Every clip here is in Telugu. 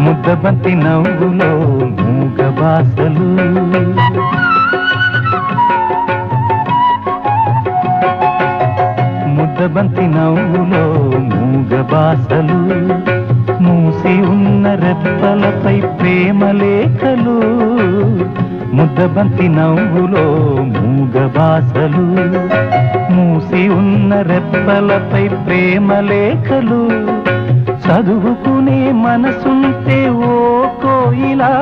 ముద్దబంతి నవ్వులో మూగ బాసలు, ముద్దబంతి నవ్వులో మూగ బాసలు, మూసి ఉన్న రెప్పలపై ప్రేమ లేఖలు. ముద్దబంతి నవ్వులో మూగ బాసలు, మూసి ఉన్న రెప్పలపై ప్రేమ లేఖలు. చదువుకునే మనసుంటే ఓ కోయిలా,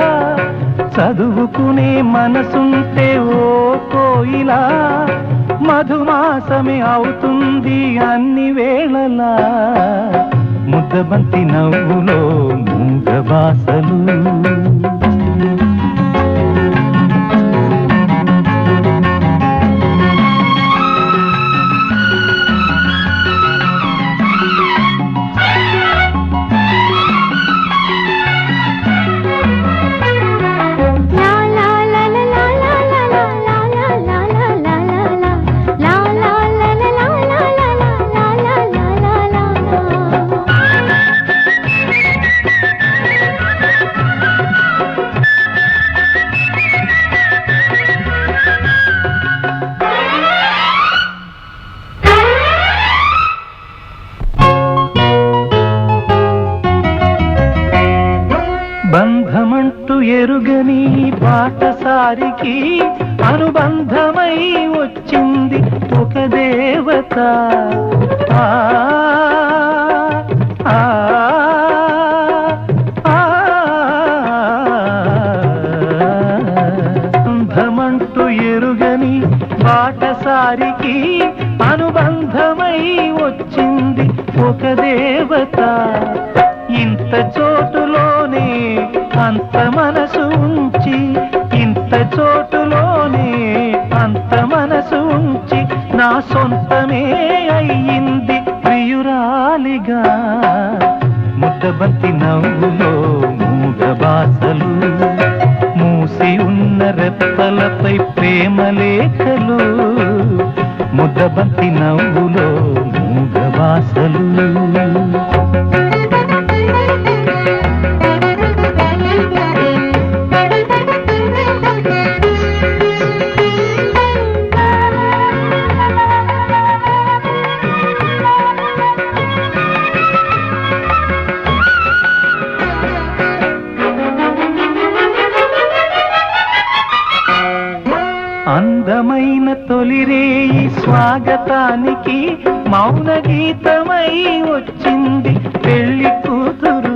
చదువుకునే మనసుంటే ఓ కోయిలా, మధుమాసమే అవుతుంది అన్ని వేళలా. ముద్దబంతి నవ్వులో మూగ బాసలు. బంధమంటూ ఎరుగని బాటసారికి అనుబంధమై వచ్చింది ఒక దేవత. బంధమంటూ ఎరుగని బాటసారికి అనుబంధమై వచ్చింది ఒక దేవత. ఇంత చోటులోనే అంత మనసు ఉంచి, ఇంత చోటులోనే అంత మనసు ఉంచి, నా సొంతమే అయ్యింది ప్రియురాలిగా. ముద్దబంతి నవ్వులో మూగ బాసలు, మూసి ఉన్న రెప్పలపై ప్రేమ లేఖలు. ముద్దబంతి నవ్వులో మూగ బాసలు. అందమైన తొలిరేయి స్వాగతానికి మౌన గీతమై వచ్చింది పెళ్లి కూతురు.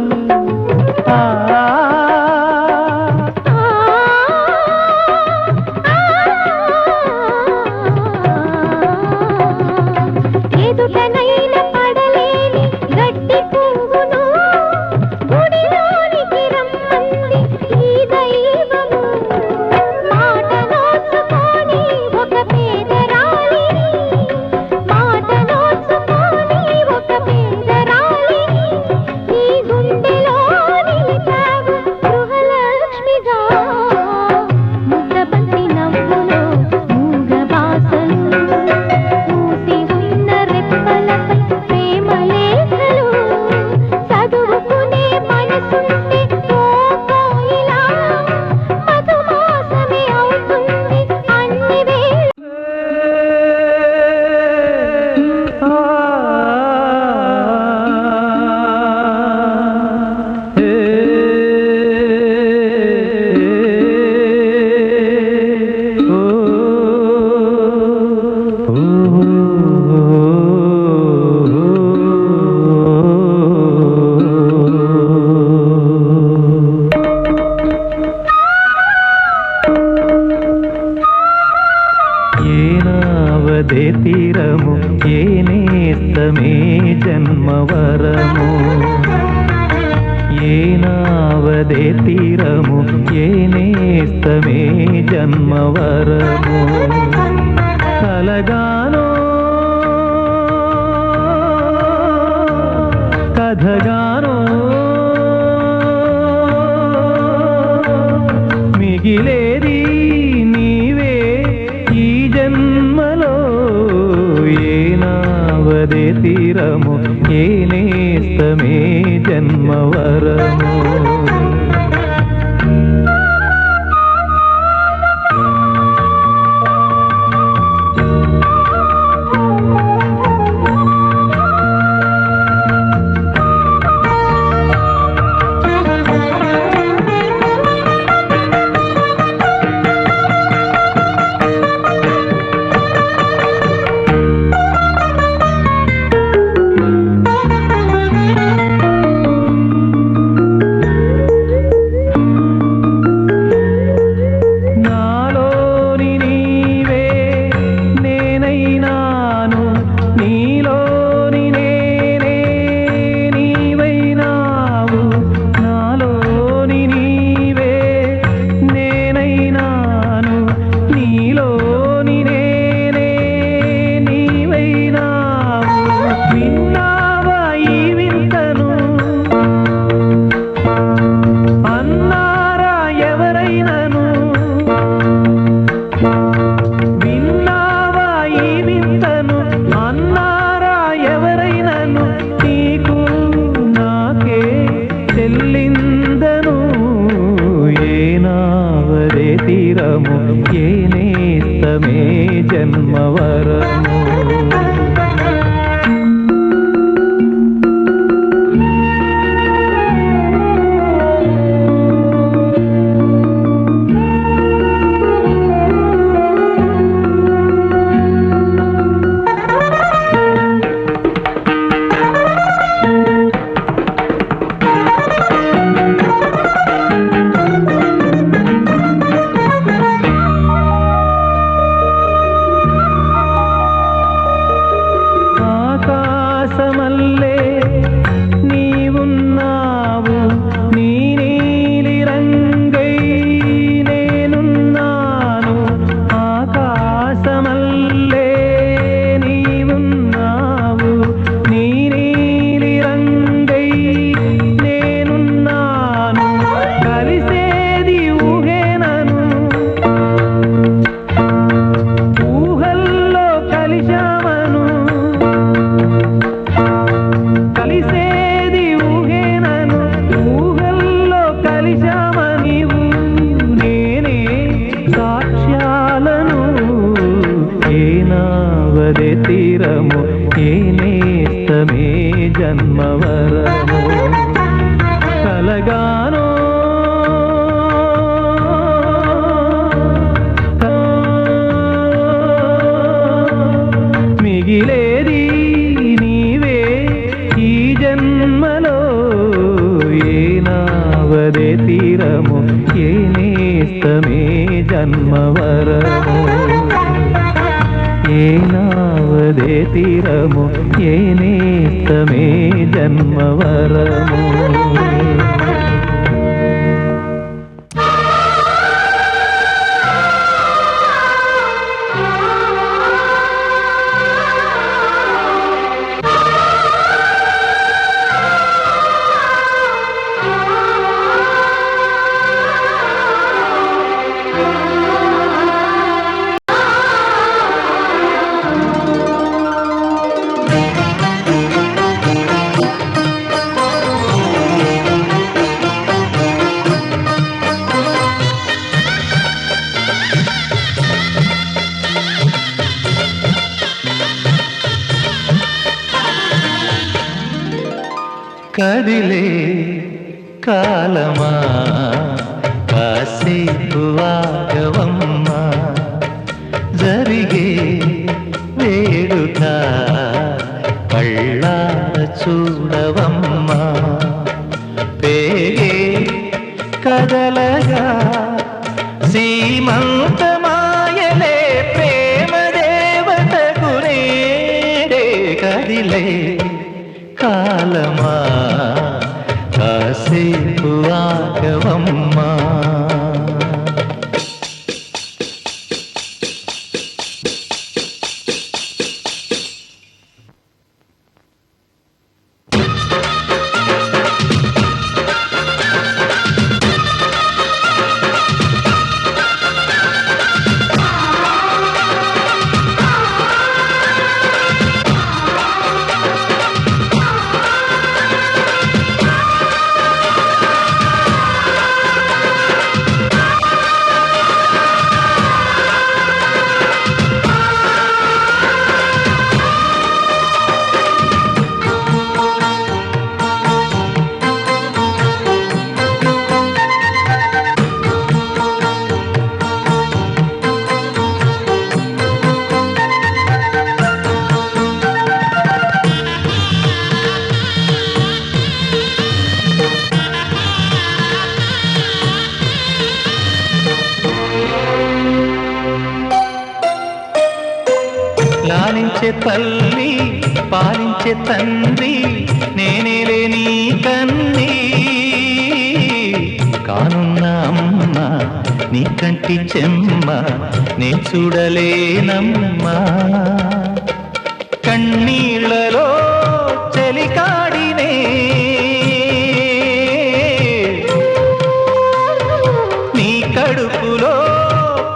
ఏనావదే తీరము ఏనేస్తమే జన్మవరము, ఏనావదే తీరము ఏనేస్తమే జన్మవరము. కలగానో కథగానో మిగిలేది నీవే ఈ జన్మలో. ఏనావదే తీరము ఏనేస్తమే జన్మవరము. నేస్తమే జన్మవరము. ఆకాశమల్లే నీవున్నావు, నీ నీలి రంగై నేనున్నాను. ఆకాశమల్లే నీవున్నావు, నీ నీలి రంగై నేనున్నాను. కలిసేది ఊహేనను, ఊహల్లో కలిశామను. కలిసేది ఊహేనను, ఊహల్లో కలిశామనివు నేనే సాక్ష్యాలను. ఏనావదే తీరము, ఏ నేస్తమే జన్మవరము. కలగానో మిగిలేది నీవే ఈ జన్మలో. ఏనావదే తీరము, ఏ నేస్తమే జన్మవరము. ఏనావదే తీరము, ఏ నేస్తమే జన్మవరము. కదిలే కాలమా కాసేపు ఆగవమ్మా, జరిగే వేడుక కళ్ళార చూడవమ్మా. పేగే కదలగా సీమంతమాయలే ప్రేమ దేవతకు నేడే. కదిలే కాలమా కాసేపు ఆగవమ్మా. లాలించే తల్లి పాలించే తండ్రి నేనేలే నీ కన్ని. కానున్న అమ్మ నీ కంటి చెమ్మ నే చూడలేనమ్మా. కన్నీళ్లలో చెలికాడినే నీ కడుపులో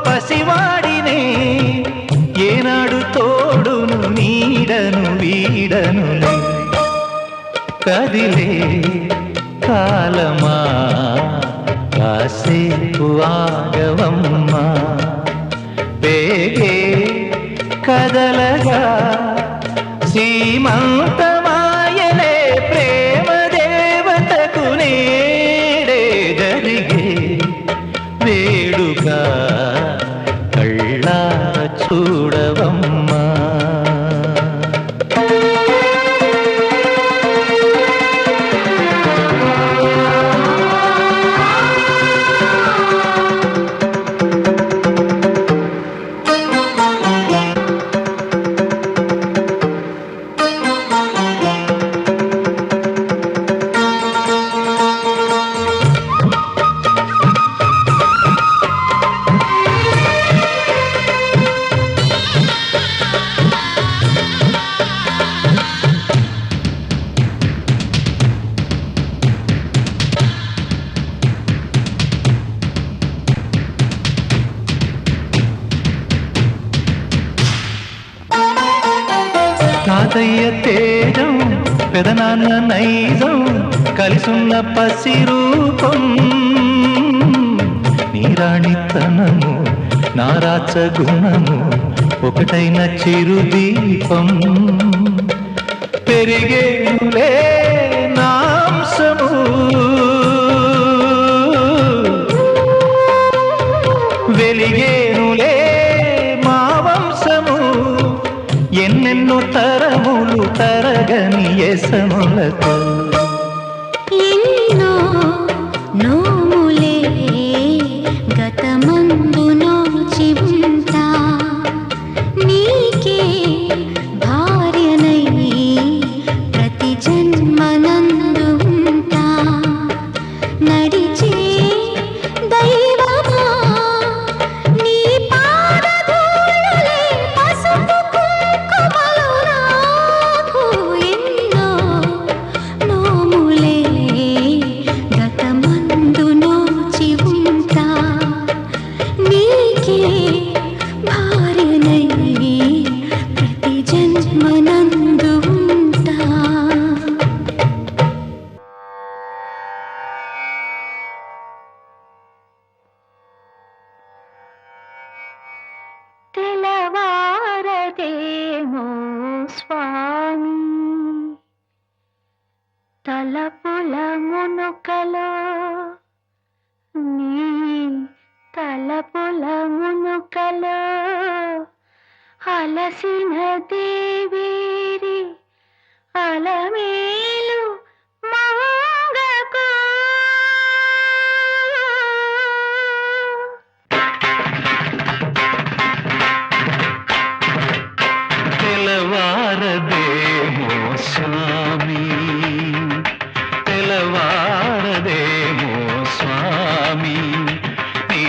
పసివాడినే. ఏనాడు తోడును నీడను వీడను కదిలే కాలమా కాసేపు ఆగవమ్మా. పేగే సీమంతమాయలే ప్రేమ దేవతకు నేడే జరిగే వేడుక కళ్ళార చూడవమ్మా. తాతయ్య తేజం పెదనాన్న నైజం కలిసున్న పసిరూపం నీరాణితనము నారాచ గుణము ఒకటైన చిరుదీపం పెరిగేనులే నాంసము వెలిగేనులే మా వంశము ఎన్నెన్నో తరములు తరగని ఎసములతో ఎన్నో నోములే గతమందు నోచి ఉంటా నీకే భార్యనై ప్రతి జన్మనందు ఉంటా నడిచే దైవమా నీ పాదధూళులే పసుపు కుంకుమలు నాకు ఎన్నో నోములే గతమందు నోచి ఉంటా నీకే భార్యనై ప్రతి జన్మనందు ఉంటా. తెలవారదేమో స్వామి తలపుల మునుకలో నీ తలపుల మునుకలో అలసిన దేవేరి అలమేలు మంగకు తెలవారదేమో స్వామి తెలవారదేమో స్వామి నీ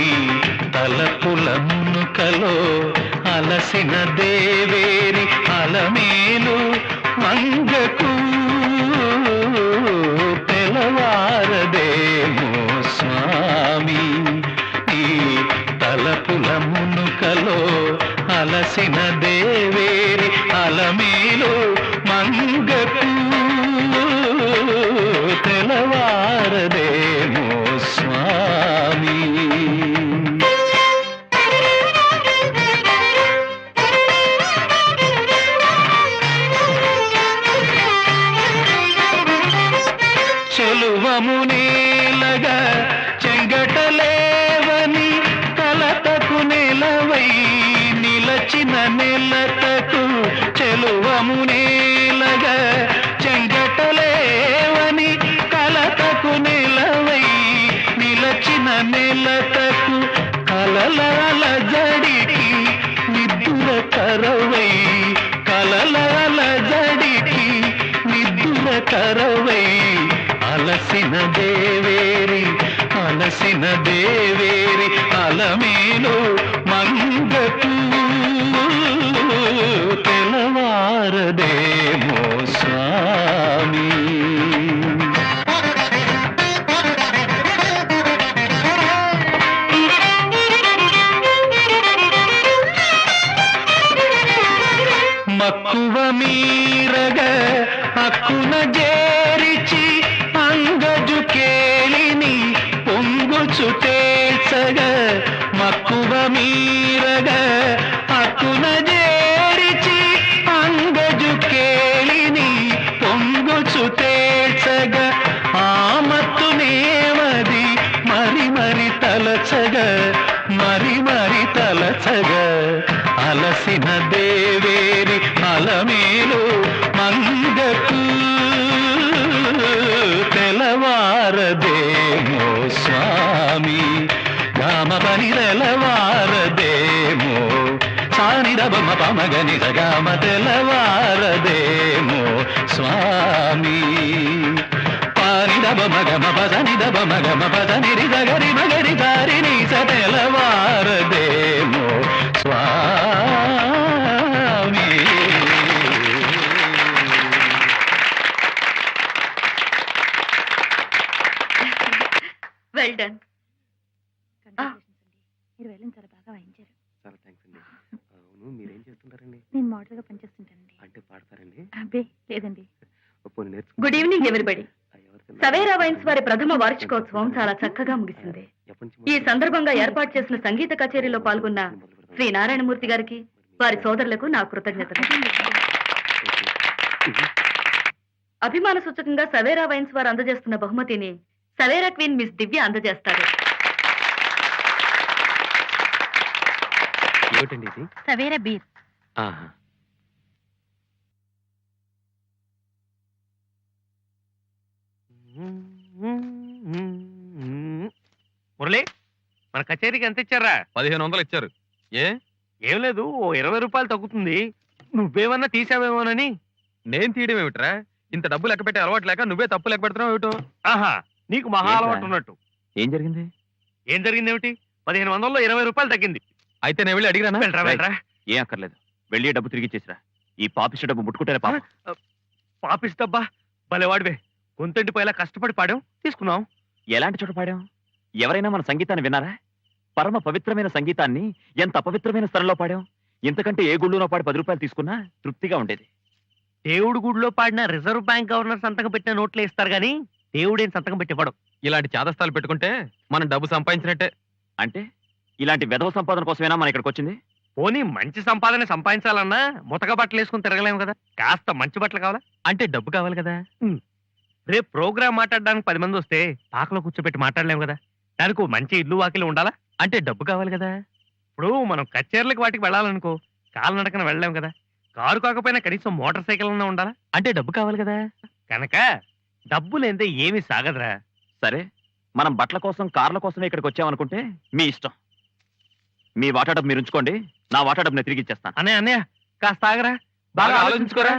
తలపుల మునుకలో అలసిన దేవేరి అలమేలు మంగకు తెలవారదేమో స్వామి నీ తలపుల మునుకలో అలసిన దేవేరి అలమేలు మంగకు తెలవారదేమో స్వామి. చెలువమునేలగా చెంగటలేవని కలతకు నెలవై నిలచిన నెలతకు చెలువమునేలగా చెంగటలేవని కలతకు నెలవై నిలచిన నెలతకు కలలాల జడికి నిద్దుల కరవై కలలాల జడికి నిద్దుల కరవై అలసిన దేవేరి అలమేలు మంగకు తెలవారదేమో స్వామి. మక్కువ మీరగ అక్కున జేరిచి అంగజు కేళిని పొంగుచు తేల్చగ మక్కువ మీరగ అక్కున జేరిచి అంగజు కేళిని తెలవారదేమో స్వామి గామ పని తెలవారదేమో సాని దమ పమగని సగామ తెలవారదేమో స్వామి పాని దమ మగమ పదని దమ మగమ పదని రిజగరి మగరి దారి నీస తెలవారదేమో స్వామి. Well done. మీరు వెళ్ళిన చాలా బాగా వాయించారు. చాలా థ్యాంక్స్ అండి. అవును, మీరేం చేస్తుంటారండి? నేను మోడల్గా పనిచేస్తుంటానండి. అంటే పాడతారండి? అబ్బే లేదండి. Good evening everybody. Savera wines వారి ప్రథమ వార్షికోత్సవం చాలా చక్కగా ముగిసింది. ఈ సందర్భంగా ఏర్పాటు చేసిన సంగీత కచేరీలో పాల్గొన్న శ్రీ నారాయణమూర్తి గారికి, వారి సోదరులకు నా కృతజ్ఞతలు. అభిమాన సూచకంగా సవేరా వైన్స్ వారు అందజేస్తున్న బహుమతిని సవేరా క్వీన్ మిస్ దివ్య అందజేస్తారు. ఏమిటండి ఇది? సవేరా బీర్. ఆహా. మురళి, మన కచేరీకి ఎంత ఇచ్చారా? 1500 ఇచ్చారు. ఏం లేదు, ఓ 20 రూపాయలు తగ్గుతుంది. నువ్వేమన్నా తీసావేమోనని. నేను తీయడం ఏమిట్రా? ఇంత డబ్బు లెక్క పెట్టే అలవాటు లేక నువ్వే తప్పు లెక్క పెడుతున్నావు ఏమిటో. ఆహా, నీకు మహా అలవాటు ఉన్నట్టు. ఏం జరిగింది? ఏం జరిగింది ఏమిటి? 1500లో 20 రూపాయలు తగ్గింది. అయితే నేను వెళ్ళి అడిగిరానా? వెళ్ళరా వెళ్ళరా. ఏం అక్కర్లేదు, వెళ్ళి డబ్బు తిరిగి ఇచ్చేసిరా. ఈ పాపిష్ట డబ్బు ముట్టుకుంటేనే పాప. పాపిస్తబ్బా, భలేవాడివే. గొంతంటిపోయేలా కష్టపడి పాడాం, తీసుకున్నాం. ఎలాంటి చోట పాడాం? ఎవరైనా మన సంగీతాన్ని విన్నారా? పరమ పవిత్రమైన సంగీతాన్ని ఎంత అపవిత్రమైన స్థలంలో పాడాం. ఇంతకంటే ఏ గుళ్ళోనో పాడి 10 రూపాయలు తీసుకున్నా తృప్తిగా ఉండేది. దేవుడు గుడిలో పాడిన రిజర్వ్ బ్యాంక్ గవర్నర్ సంతకం పెట్టిన నోట్లే ఇస్తారు గానీ దేవుడేం సంతకం పెట్టివ్వడం. ఇలాంటి చాదస్తాలు పెట్టుకుంటే మనం డబ్బు సంపాదించినట్టే. అంటే ఇలాంటి వెధవ సంపాదన కోసమేనా మనం ఇక్కడికి వచ్చింది? పోనీ మంచి సంపాదన సంపాదించాలన్నా ముతక బట్టలు వేసుకుని తిరగలేము కదా. కాస్త మంచి బట్టలు కావాలా? అంటే డబ్బు కావాలి కదా. రేపు ప్రోగ్రామ్ మాట్లాడడానికి 10 మంది వస్తే పాకలో కూర్చోబెట్టి మాట్లాడలేము కదా. దానికి మంచి ఇల్లు వాకిలు ఉండాలా. అంటే డబ్బు కావాలి కదా. ఇప్పుడు మనం కచేరీలకు వాటికి వెళ్ళాలనుకో, కాలు నడకన వెళ్ళలేము కదా. కారు కాకపోయినా కనీసం మోటార్ సైకిల్ అన్నా ఉండాలా. అంటే డబ్బు కావాలి కదా. కనుక డబ్బు లేదే ఏమీ సాగదురా. సరే, మనం బట్టల కోసం కార్ల కోసమే ఇక్కడికి వచ్చామనుకుంటే మీ ఇష్టం. మీ వాటా డబ్బు మీరు ఉంచుకోండి, నా వాటా డబ్బు నేను తిరిగి ఇచ్చేస్తాను. అన్నయ్య కాస్త ఆగరా, బాగా ఆలోచించుకోరా.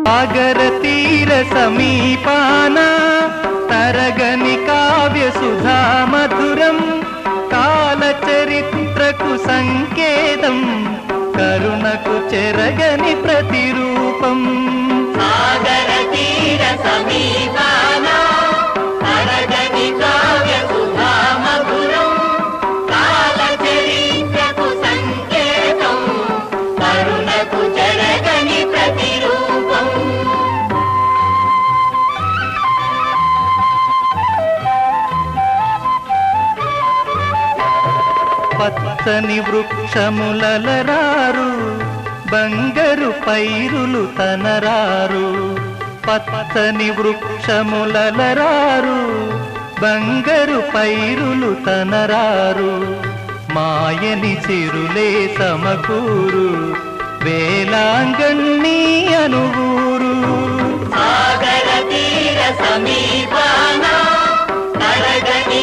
సాగర తీర సమీపాన తరగని కావ్య సుధా మధురం కాల చరిత్రకు సంకేతం కరుణకు చెరగని ప్రతిరూపం. సాగర తీర సమీపాన తరగని కావ్య సుధా మధురం కాల చరిత్రకు సంకేతం కరుణకు చెరగని ప్రతిరూపం. పచ్చని వృక్షములలరారు బంగారు పైరులు తనరారు. పచ్చని వృక్షములలరారు బంగారు పైరులు తనరారు. మాయని సిరులే సమకూరు వేలాంగణి అనువూరు. సాగర తీర సమీపాన తరగని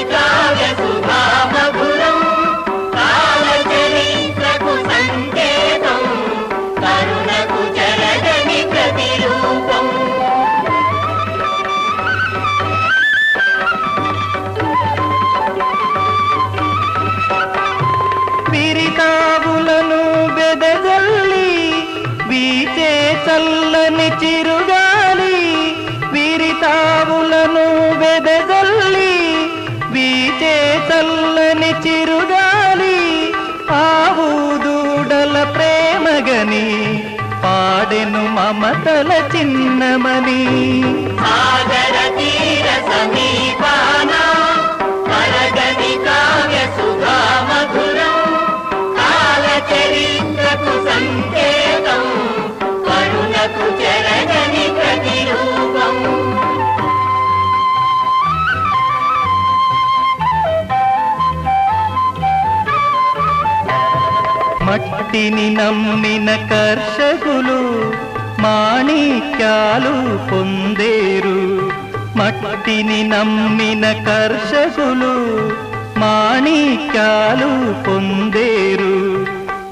వీచే చల్లని చిరుగాలి ఆవు దూడల ప్రేమగని పాడెను మమతల చిన్నమని సాగర తీర సమీపాన కరగని కావ్య సుధా మధురం కాల చరిత్రకు సంకేతం కరుణకు చెరగని ప్రతిరూపం మట్టిని నమ్మిన కర్షకులు మాణిక్యాలు పొందేరు మట్టిని నమ్మిన కర్షకులు మాణిక్యాలు పొందేరు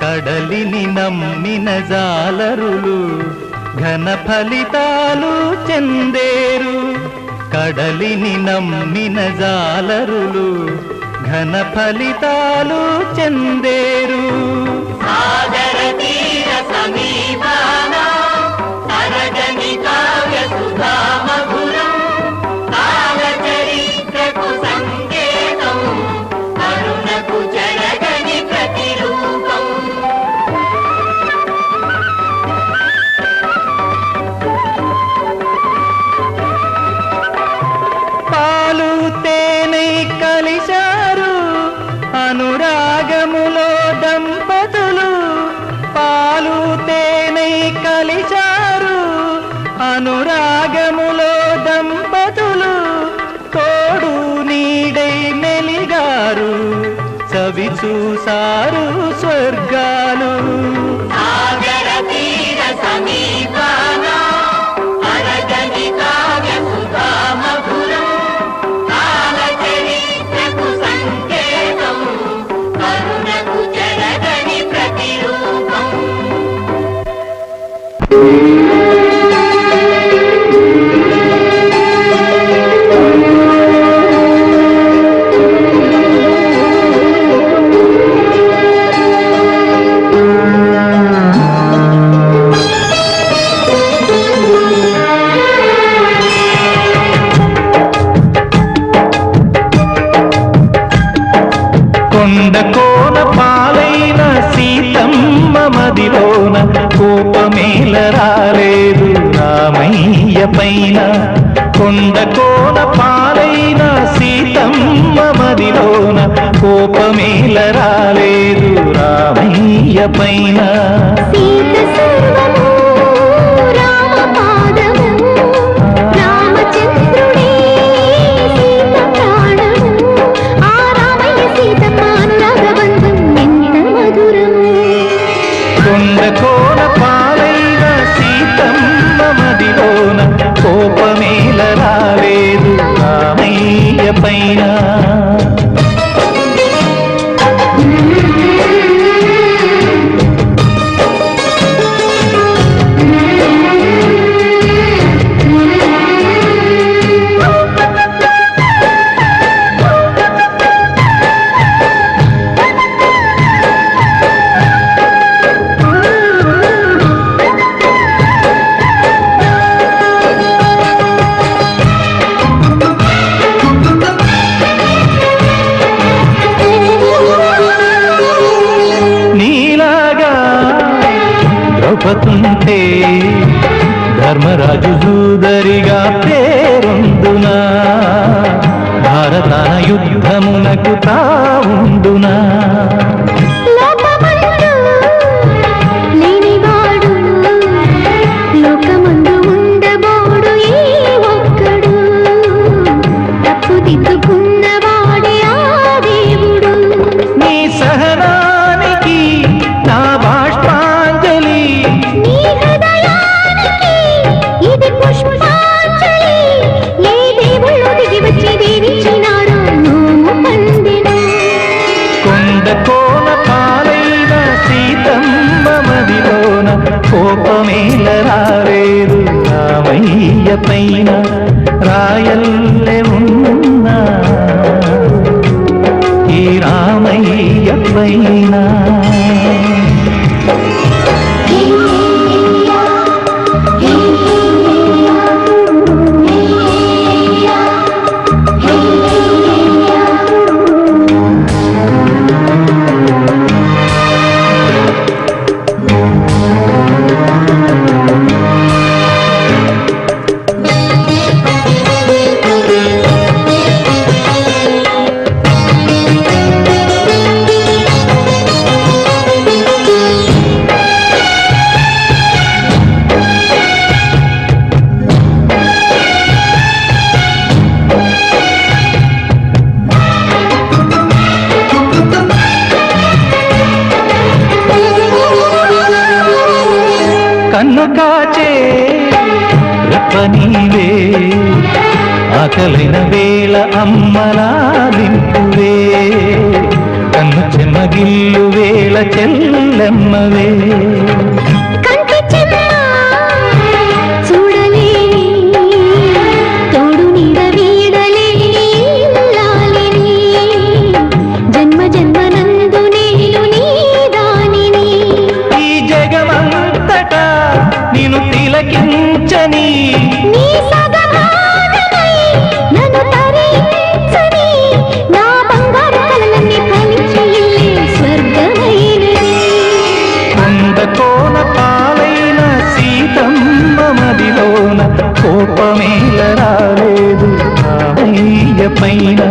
కడలిని నమ్మిన జాలరులు ఘన ఫలితాలు చెందేరు కడలిని నమ్మిన జాలరులు ఘన ఫలితాలు చెందేరు సాగర తీర సమీపాన సరగని కావ్య సుధా మధురం కాల చరిత్రకు సంకేతం కరుణకు జరగని ప్రతిరూపం పాలు తేనె కలిశారు అనురాగములో దంపతులు పాలు తేనె కలిశారు అనురాగములో దంపతులు తోడు నీడై మెలిగారు చవి చూసారు స్వర్గాలు సాగర తీర సమీపాన అరగని కావ్య సుధా మధురం కాల చరిత్రకు సంకేతం కరుణకు జరగని ప్రతిరూపం కొండ కోన పాలైన సీతమ్మ మదిలోన కోపమేల రాలేదు రామయ్య పైన కొండ కోన పాలైన సీతమ్మ మదిలోన కోపమేల రాలేదు రామయ్య పైన సీత సర్వము రామ పాదము రామచంద్రుడే సీత ప్రాణము ఆ రామయ్య సీతమ్మ అనురాగబంధం ఎంత మధురము కొండ కోన పాలైన సీతమ్మ మదిలోన కోపమేల రాలేదు రామయ్య పైన నీలాగా ద్రౌపదుంటే ధర్మరాజు జూదరిగా పేరొందునా భారతాన యుద్ధమునకు తావుండునా లోకమందు లేనివాడు లోకమందు ఉండబోడు ఏ ఒక్కడు తప్పు దిద్దుకున్నవాడే ఆ దేవుడు నీ సహనానికి నా బాష్పాంజలి నీ హృదయానికి ఇది పుష్పాంజలి ఏ దేవుళ్ళు దిగి వచ్చి దీవించినారో నోము పందెను కొండ కోన పాలైన సీతమ్మ మదిలోన కోపమేల రాలేదు రామయ్య పైన రాయల్లే ఉన్నా ఈ రామయ్య పైన నీవే ఆకలైన వేళ అమ్మలాలింపువే కన్ను చెమ్మగిల్లు వేళ చెల్లెమ్మవే కంటి చెమ్మ చూడలేని తోడు నీడ వీడలేని లాలిని జన్మ జన్మనందు నేను నీ దానిని ఈ జగమంతటా నిన్ను తిలకించని నీ సగభాగమై నన్ను తరించని నా బంగారు కలలన్నీ ఫలించి ఇల్లే స్వర్గమైనది కోన పాలైన సీతమ్మ మదిలోన కోపమేల రాలేదు రామయ్య పైన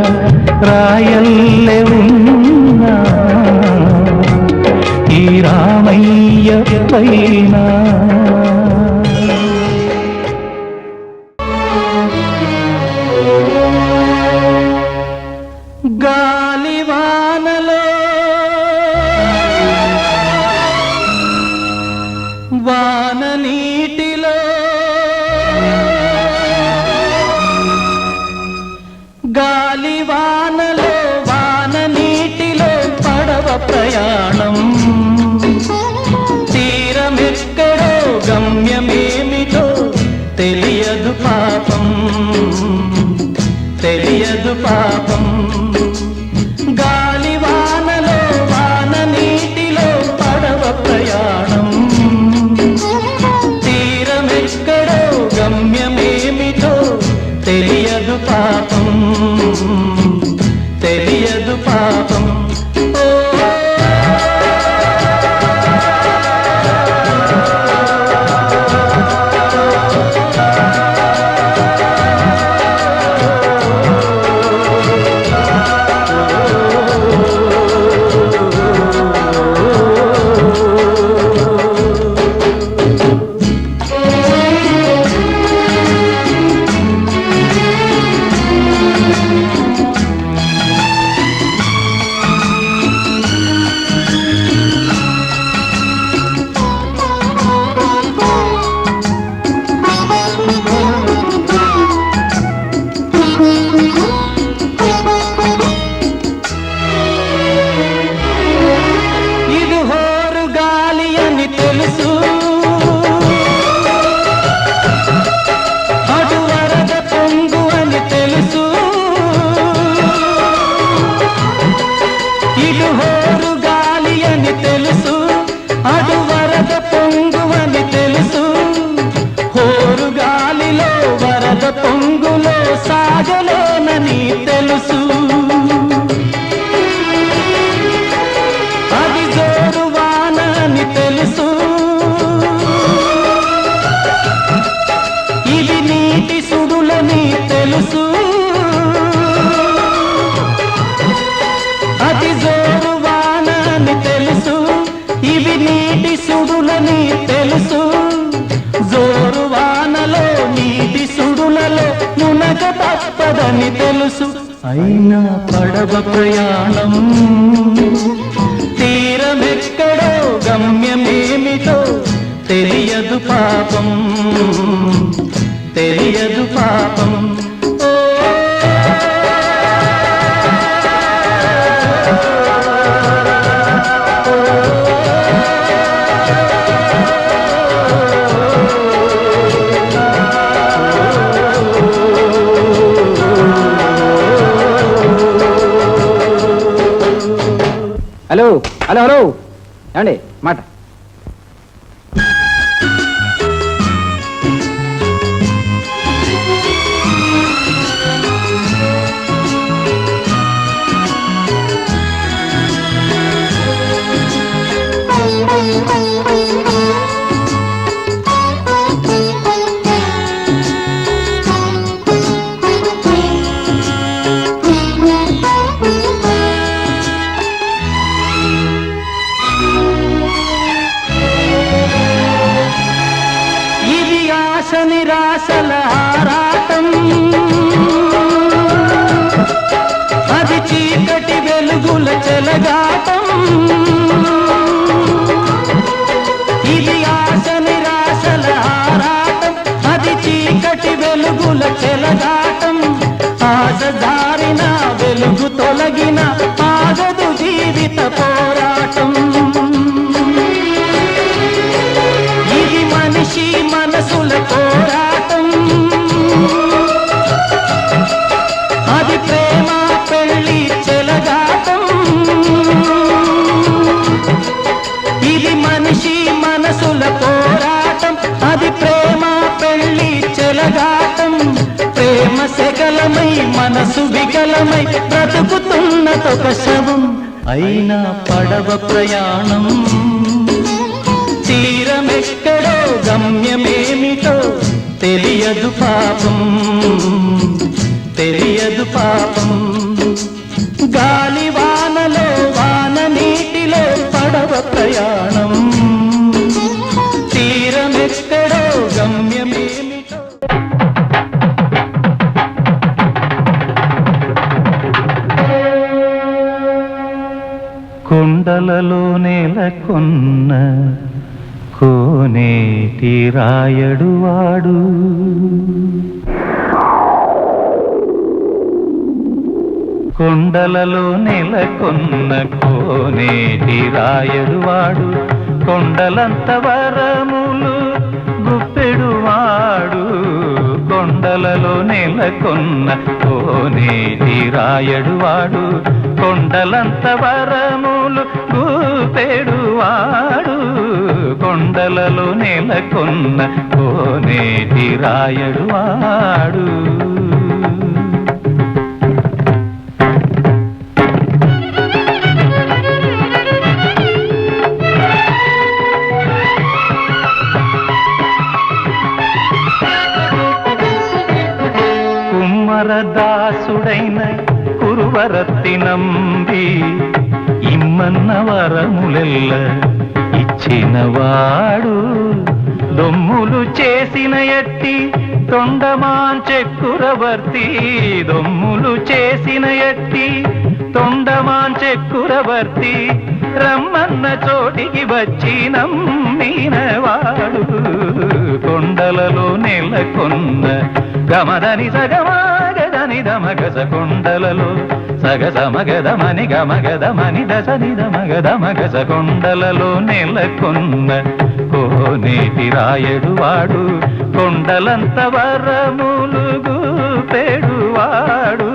రాయల్లె ఉన్నా ఈ రామయ్య పైన గాలివానలో వాన నీటిలో గాలివానలో వాన నీటిలో పడవ ప్రయాణం తీరమెక్కడో గమ్యమేమిటో తెలియదు పాపం తెలియదు పాపం గాలివానలో వాన నీటిలో పడవ ప్రయాణం తీరమెక్కడో గమ్యమేమిటో తెలియదు పాపం తెలియదు పాపం ఇది హోరు గాలి అని తెలుసు అటు వరద పొంగు అని తెలుసు ఇటు హోరు గాలి అని తెలుసు అటు వరద పొంగు అని తెలుసు హోరు గాలిలో వరద పొంగులో సాగలేనని తెలుసు అది జోరు వాన అని తెలుసు ఇది నీటి సుడులని తెలుసు అది జోరు వాన అని తెలుసు ఇవి నీటి సుడులని తెలుసు జోరు వానలో నీటి సుడులలో మునగ తప్పదని తెలుసు అయినా పడవ ప్రయాణం తీరమెక్కడో గమ్యమేమిటో తెలియదు పాపం తెలియదు పాపం హలో హలో హలో ఏమండి మాట నిరాశల ఆరాటం అది చీకటి వెలుగుల చెలగాటం ఇది ఆశ నిరాశల ఆరాటం అది చీకటి వెలుగు తొలగిన ఆగదు జీవిత పోరాటం. ఇది మనిషి మనసుల పోరాటం. అది ప్రేమ పెళ్లి చెలగాటం. ఇది మనిషి మనసుల పోరాటం. అది ప్రేమ పెళ్లి చెలగాటం. ప్రేమ సెగలమై మనసు వికలమై బ్రతుకుతున్నదొక శవం. అయినా పడవ ప్రయాణం తీరమెక్కడో గమ్యమేమిటో తెలియదు పాపం, తెలియదు పాపం. గాలి వానలో వాన నీటిలో పడవ ప్రయాణం తీరమెక్కడో గమ్యమేమిటో. కొండలలో నెలకొన్న కోనేటి రాయడు వాడు, కొండలలో నెలకొన్న కోనేటి రాయడు వాడు, కొండలంత వరములు గుప్పెడువాడు. కొండలలో నెలకొన్న కోనేటి రాయడు వాడు, కొండలంత వరములు గుప్పెడువాడు. కొండలలో నెలకొన్న కోనేటి రాయడు వాడు. కుమ్మరదాసుడైన కురువరత్తి నంబి ఇమ్మన్న వరములెల్ల ఇచ్చినవాడు. దొమ్ములు చేసిన ఎట్టి తొండమాంచెక్కురవర్తి, దొమ్ములు చేసిన ఎట్టి తొండమాంచెక్కురవర్తి. రమ్మన్న చోటికి వచ్చి నమ్మినవాడు. కొండలలో నెలకొన్న గమదని సగమగదని దమగస, కొండలలో సగసమగదమని గమగదమని దశని దమగదమగస. కొండలలో నెలకొన్న కోనేటి రాయడు వాడు, కొండలంత వరములు గుపెడువాడు.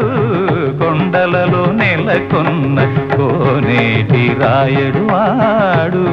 కొండలలో నెలకొన్న కోనేటి రాయడు వాడు.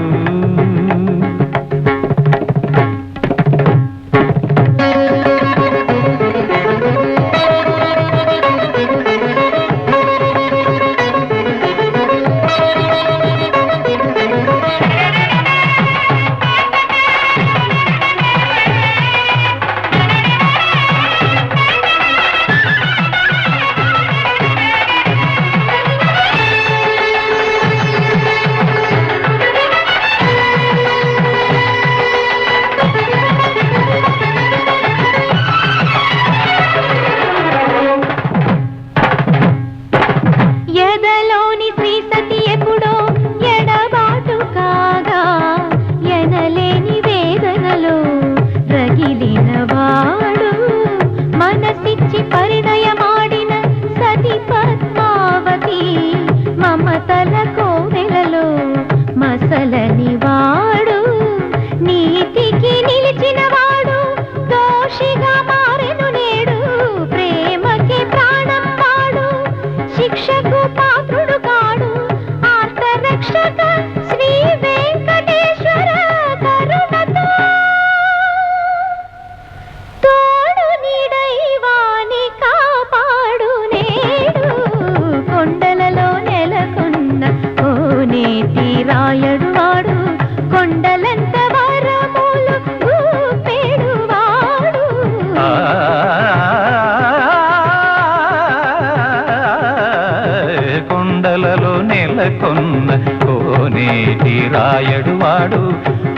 కొండలలో నెలకొన్న కోనేటి రాయడు వాడు,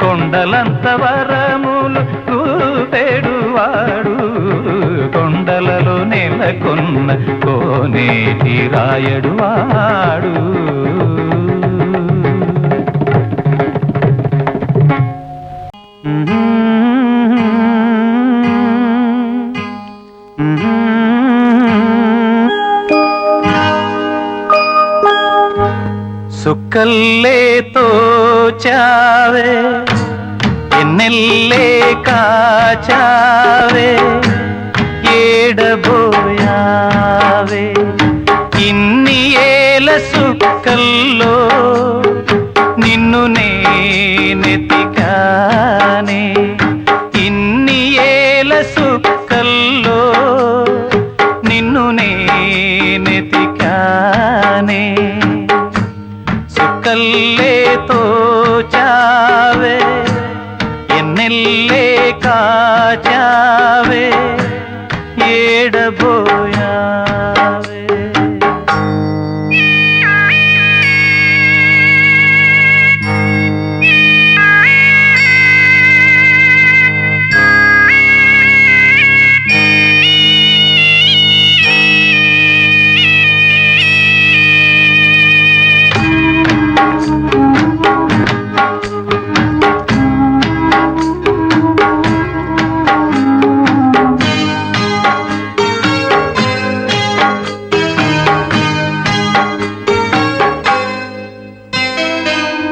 కొండలంత వరములు చూపెడువాడు. కొండలలో నెలకొన్న కోనేటి రాయడు వాడు. సుక్కల్లే తోచావే ఎన్నెల్లే కాచావే ఏడబోయావే ఇన్ని ఏల సుక్కల్లో నిన్ను నేనెతికానే ఇన్ని ఏల సుక్కల్లో నిన్ను నేనెతికానే సుక్కల్లే తోచావే ఎన్నెల్లే కాచావే ఏడబోయావే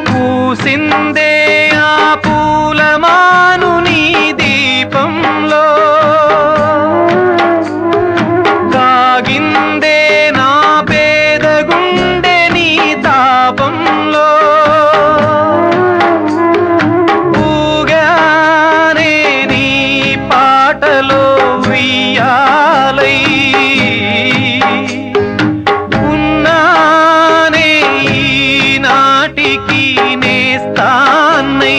పూసిందే ఆ పూలమాను నీ దీపంలో కాగిందే నా పేద గుండె నీ తాపంలో ఊగానే నీ పాటలో ఉయ్యాలై ఉన్నానే ఈనాటికి నేస్తాన్నై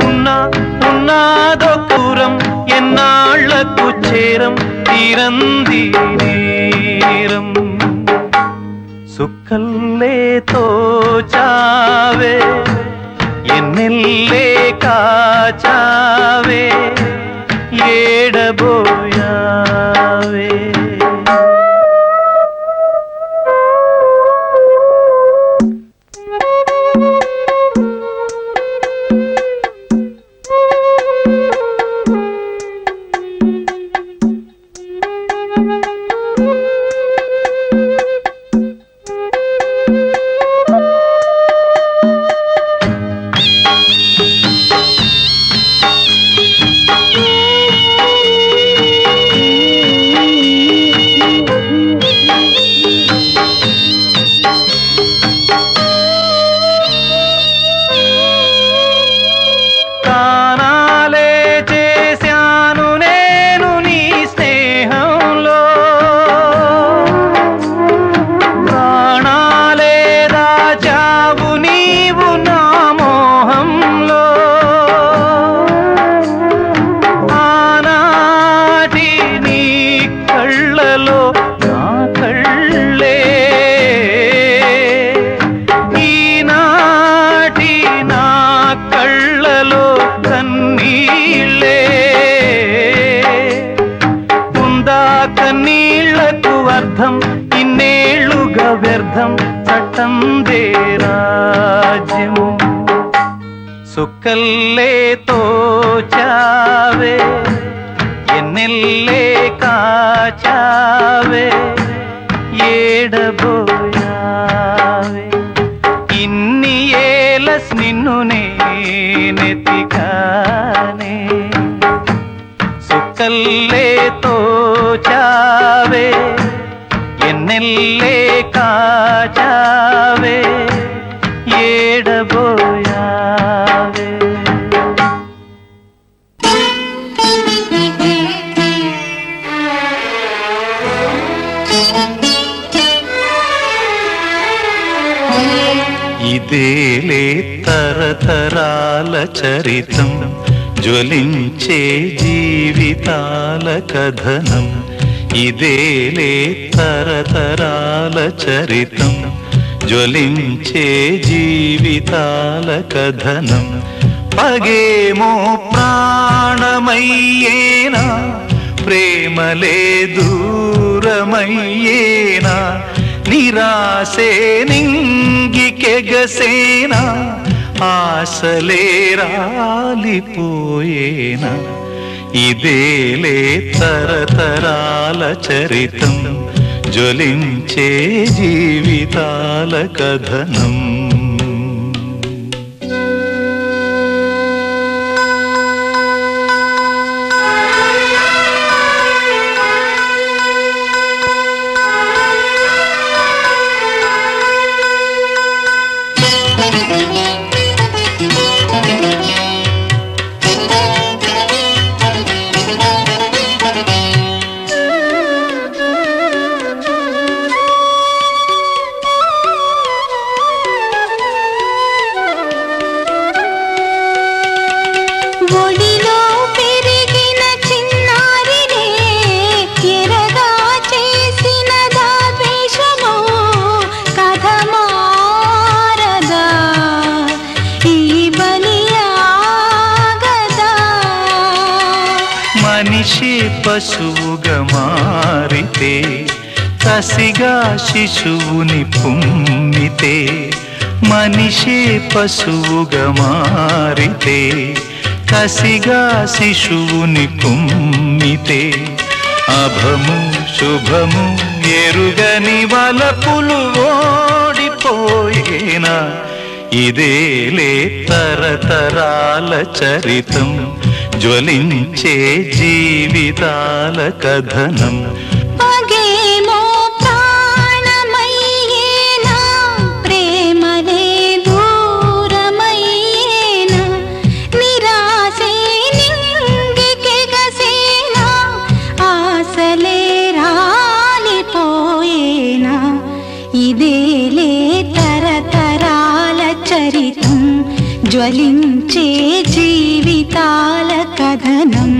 ఉన్నాదో పూరం ఎన్నాళ్లకు చేరం తీరంది నేరం సుక్కల్లే తోచావే ఎన్నెల్లే కాచావే ఏడబోయావే ప్రాణాలే చేశాను నేను నీ స్నేహంలో ప్రాణాలే రాజావు నీవు నా మోహంలో ఆనాటి నీ కళ్ళలో నా కళ్ళే ఈనాటి నా కళ్ళలో కన్నీళ్ళే ఉందా కన్నీళ్లకు అర్థం ఇన్నేళ్లుగా వ్యర్థం చట్టందే రాజ్యం సుక్కల్లే తోచావే ఎన్నెల్లే కాచావే ఏడబోయావే ఇన్ని ఏలస్ నిన్ను నేనెతికానే సుక్కల్లే తోచావే ఎన్నెల్లే కాచావే ఏడబోయావే ఇదేలే తరతరాల చరితం జ్వలించే జీవితాల కథనం ఇదేలే తరతరాల చరితం జ్వలించే జీవితాల కథనం పగేమో ప్రాణమయ్యేనా ప్రేమలే దూరమయ్యేనా నిరాశే నింగికెగసేనా ఆశలే రాలిపోయేనా ఇదేలే తరతరాల చరితం జ్వలించే జీవితాల కథనం. ఒడిలో పెరిగిన చిన్నారినే ఎరగా చేసిన దాద్వేషమో కథ మారదా, ఈ బలియాగదా. మనిషి పశువుగా మారితే కసిగా శిశువుని పుమ్మితే, మనిషి పశువుగా మారితే కసిగా శిశువుని కుమ్మితే, అభము శుభము ఎరుగని వలపులు ఓడిపోయేనా, ఇదేలే తరతరాల చరితం, జ్వలించే జీవితాల కథనం. పగేమో ప్రాణమయ్యేనా, ప్రేమలే దూరమయ్యేనా, నిరాశే నింగికెగసేనా, ఆశలే రాలిపోయేనా, ఇదేలే తరతరాల చరితం, జ్వలించే జీవితాల కథనం.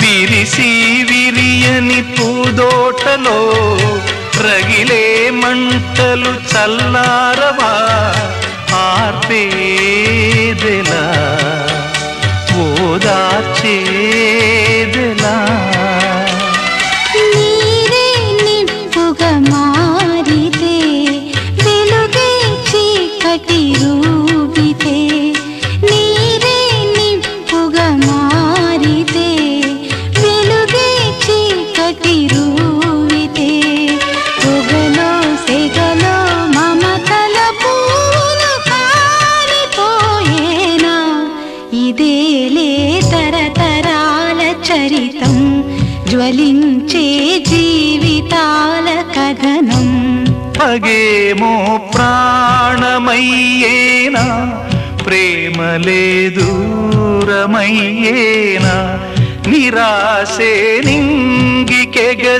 విరిసి విరియని పూదోటలో రగిలే మంటలు చల్లారవా, ఆర్పేదెలా ఓదార్చేదెలా. నీరే నిప్పుగా మారితే వెలుగే చీకటి రూపితే, నీరే నిప్పుగా మారితే వెలుగే చీకటి రూపితే, పొగలో సెగలో మమతల పూలు కాలిపోయేనా, ఇదేలే తరతరాల చరితం, జ్వలించే జీవితాల కథనం. పగేమో ప్రాణమయ్యేనా, ప్రేమలే దూరమయ్యేనా, నిరాశే నింగికెగసేనా,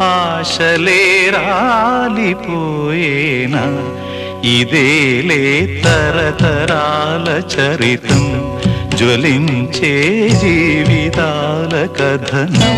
ఆశలే రాలిపోయేనా, ఇదేలే తరతరాల చరితం, జ్వలించే జీవితాల కథనం.